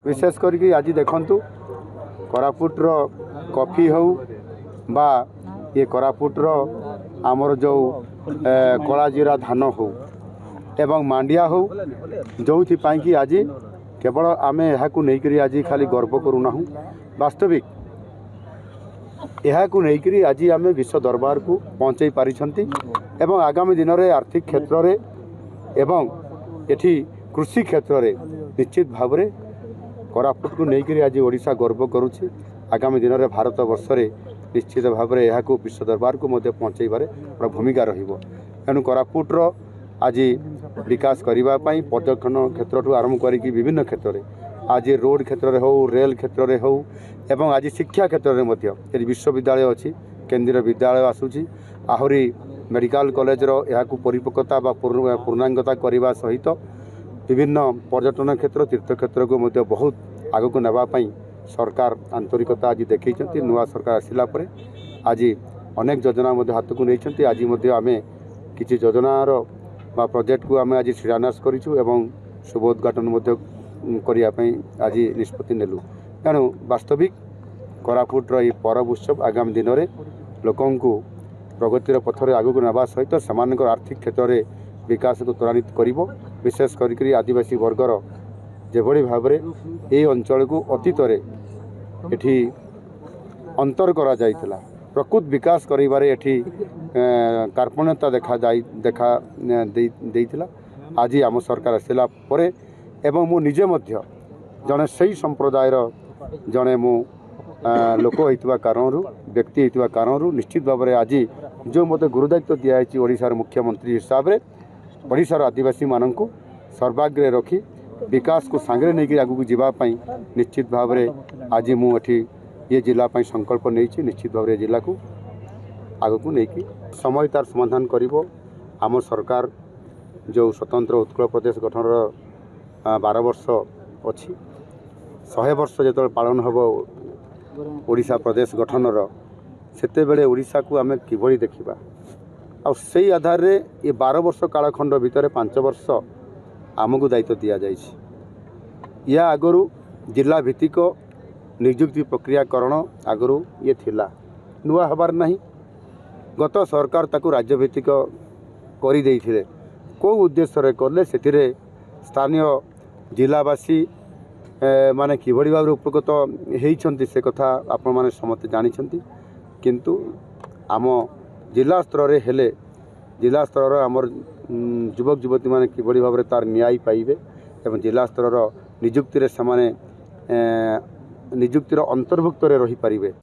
विशेष करके आज देखंतु कोरापुटर कॉफी हो बा ये कोरापुटर आमर जो कलाजीरा धान हो एवं मांडिया हो जो कि आज केवल आम यह आज खाली गर्व करूना वास्तविक यह आज आम विश्व दरबार को पहुँचाई पारिछंती एवं आगामी दिन में आर्थिक क्षेत्र में एवं एठी कृषि क्षेत्र में निश्चित भाव में कोरापुट को लेकर आज ओडिशा गर्व करुछि। आगामी दिन में भारत वर्ष में निश्चित भाव में यह विश्व दरबार को पहुँचाइबार भूमिका रहिबो। तेणु कोरापुटर आज विकास करने पर्यटन क्षेत्र आरंभ करके विभिन्न क्षेत्र में आज रोड क्षेत्र में हो रेल क्षेत्र में हो एवं आज शिक्षा क्षेत्र में विश्वविद्यालय अच्छी केंद्रीय विद्यालय आसूची आहरी मेडिकल कॉलेज यह परिपक्वता पूर्णांगता करने सहित विभिन्न पर्यटन क्षेत्र तीर्थ क्षेत्र को बहुत आग को नापी सरकार आंतरिकता आज देखते नुआ सरकार आसला आज अनेक योजना हाथ को नहीं आज आम किसी योजनार प्रोजेक्ट को आम आज शिलान्यास करूँ शुभोद्घाटन करने आज निष्पत्ति नेलु। तेणु वास्तविक कोरापुटर ये पर्व उत्सव आगामी दिन में लोकों को प्रगतिर पथर आगक नावा सहित सामान आर्थिक क्षेत्र में विकास को त्वरान्वित करिबो। विशेष करी आदिवासी वर्गर जेभली भाव में ये अंचल को अतीत एठी अंतर करा जाइतिला प्रकृत विकास करिबारे एठी कार्पण्यता देखा देइतिला। आज आम सरकार आसला परे एवं मु निजे मध्य जड़े सही संप्रदायर जड़े मु लोक होइतिबा कारणरू व्यक्ति होइतिबा कारणरू निश्चित भाव में आज जो मते गुरुदायित्व दिखाई ओडिशार मुख्यमंत्री हिसाब से ओडिशार आदिवासी माननकु सर्वाग्रे रखी विकास को सांगरे नहीं आगू जावाई निश्चित भाव में आज मुझे ये जिला संकल्प नहीं निश्चित भाव में जिला को आग को लेकिन समय तार समाधान करिबो। आम सरकार जो स्वतंत्र उत्कल प्रदेश गठन 12 वर्ष अच्छी 100 वर्ष जो पालन हम ओडिशा प्रदेश गठनर सेते बेले ओडिशा को आम किभली देखिबा आ से आधार रे ये 12 वर्ष कालखंड भितर 5 वर्ष आमको दायित्व दि जाइए। या आगरू जिला भित्तिक नियुक्ति प्रक्रियाकरण आगरू ये थिला नुआ हबार नहीं गत सरकार ताकू राज्य भित्तिक कर देइथिले को उद्देश्य रे करले सेतिरे स्थानीय जिलावासी माने किभली भाव उपकृत होइछंती से कथा आपण माने समस्त जानिछंती किंतु आम जिला स्तर रे हेले जिला स्तर आमर युवक युवती माने किभली भाव में तार न्याय पाइबे एवं जिला स्तर नियुक्ति रे समाने नियुक्तिर अंतर्भुक्त रही पारिबे।